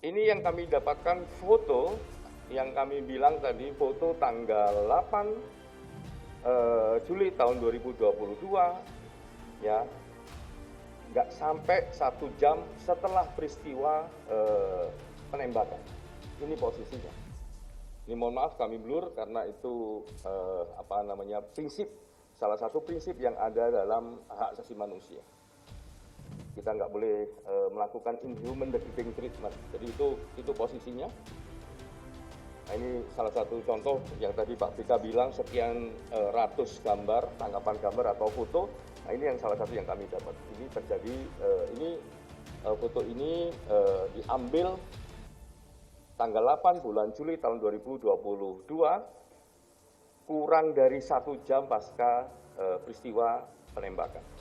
Ini yang kami dapatkan foto, yang kami bilang tadi foto tanggal 8 Juli tahun 2022, ya, nggak sampai 1 jam setelah peristiwa penembakan. Ini posisinya. Ini mohon maaf kami blur karena itu prinsip, salah satu prinsip yang ada dalam hak asasi manusia. Kita nggak boleh melakukan inhuman degradating treatment. Jadi itu posisinya. Nah, ini salah satu contoh yang tadi Pak BK bilang sekian ratus gambar, tangkapan gambar atau foto. Nah, ini yang salah satu yang kami dapat. Ini terjadi, foto ini diambil tanggal 8 bulan Juli tahun 2022, kurang dari 1 jam pasca peristiwa penembakan.